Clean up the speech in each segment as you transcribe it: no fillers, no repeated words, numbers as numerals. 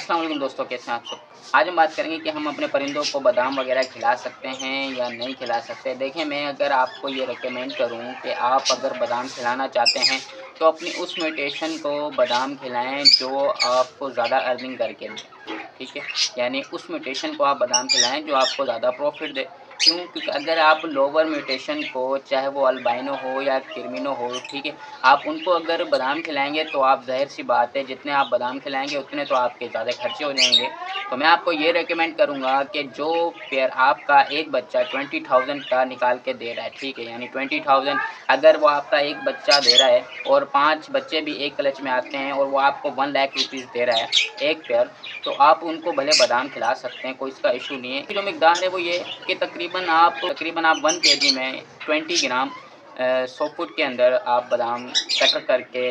अस्सलाम वालेकुम दोस्तों, कैसे हैं आप सब। आज हम बात करेंगे कि हम अपने परिंदों को बादाम वगैरह खिला सकते हैं या नहीं खिला सकते। देखिए, मैं अगर आपको ये रिकमेंड करूं कि आप अगर बादाम खिलाना चाहते हैं तो अपनी उस म्यूटेशन को बादाम खिलाएं जो आपको ज़्यादा अर्निंग करके दे, ठीक है। यानी उस म्यूटेशन को आप बादाम खिलाएं जो आपको ज़्यादा प्रॉफिट दे। क्यों? क्योंकि अगर आप लोअर म्यूटेशन को, चाहे वो अल्बाइनो हो या क्रिमिनो हो, ठीक है, आप उनको अगर बादाम खिलाएँगे तो आप ज़ाहिर-सी बात है, जितने आप बादाम खिलाएँगे उतने तो आपके ज़्यादा खर्चे हो जाएँगे। तो मैं आपको ये रिकमेंड करूँगा कि जो पेयर आपका एक बच्चा 20,000 का निकाल के दे रहा है, ठीक है, यानी 20,000 अगर वो आपका एक बच्चा दे रहा है और 5 बच्चे भी एक क्लच में आते हैं और वो आपको 1 लाख रुपीज़ दे रहा है एक पेयर, तो आप उनको भले बादाम खिला सकते हैं, कोई इसका इश्यू नहीं है। जो मिकदार है वो ये कि तकरीबन आप 1 केजी में 20 ग्राम 100 फुट के अंदर आप बादाम कटर करके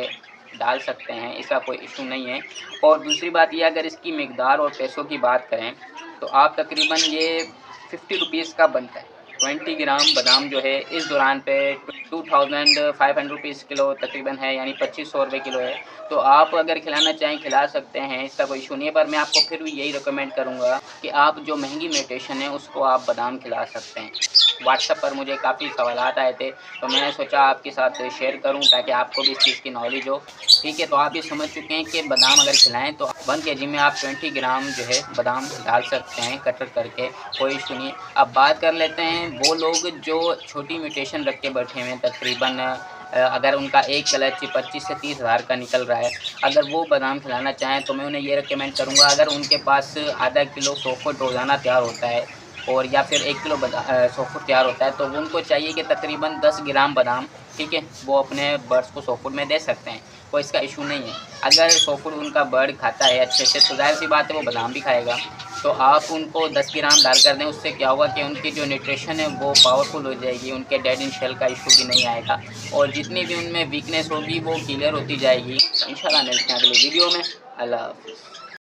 डाल सकते हैं, इसका कोई इशू नहीं है। और दूसरी बात ये, अगर इसकी मिकदार और पैसों की बात करें तो आप तकरीबन ये 50 रुपीज़ का बनता है। 20 ग्राम बादाम जो है इस दौरान पे 2500 रुपीज़ किलो तकरीबन है, यानी 2500 रुपये किलो है। तो आप अगर खिलाना चाहें खिला सकते हैं, इसका कोई इशू नहीं है। पर मैं आपको फिर भी यही रिकमेंड करूँगा कि आप जो महंगी म्यूटेशन है उसको आप बादाम खिला सकते हैं। व्हाट्सएप पर मुझे काफ़ी सवालात आए थे, तो मैंने सोचा आपके साथ शेयर करूं ताकि आपको भी इस चीज़ की नॉलेज हो, ठीक है। तो आप ये समझ चुके हैं कि बादाम अगर खिलाएं तो 1 केजी में आप 20 ग्राम जो है बादाम डाल सकते हैं कटर करके, कोई इशू नहीं है। अब बात कर लेते हैं वो लोग जो छोटी म्यूटेशन रख के बैठे हुए हैं, तकरीबन अगर उनका एक क्लच 25 से 30 हज़ार का निकल रहा है, अगर वो बादाम खिलाना चाहें तो मैं उन्हें ये रिकमेंड करूँगा, अगर उनके पास आधा किलो 100 फुट रोज़ाना तैयार होता है और या फिर 1 किलो 100 फुट तैयार होता है, तो उनको चाहिए कि तकरीबन 10 ग्राम बादाम, ठीक है, वो अपने बर्ड्स को 100 फुट में दे सकते हैं, कोई इसका इशू नहीं है। अगर 100 फुट उनका बर्ड खाता है अच्छे से तो ज़ाहिर-सी बात है वो बादाम भी खाएगा। तो आप उनको 10 ग्राम डाल कर दें, उससे क्या होगा कि उनकी जो न्यूट्रिशन है वो पावरफुल हो जाएगी, उनके डेड इन शेल का इशू भी नहीं आएगा और जितनी भी उनमें वीकनेस होगी वो क्लियर होती जाएगी। इंशाल्लाह मिलते हैं अगली वीडियो में। अल्लाह हाफ़िज़।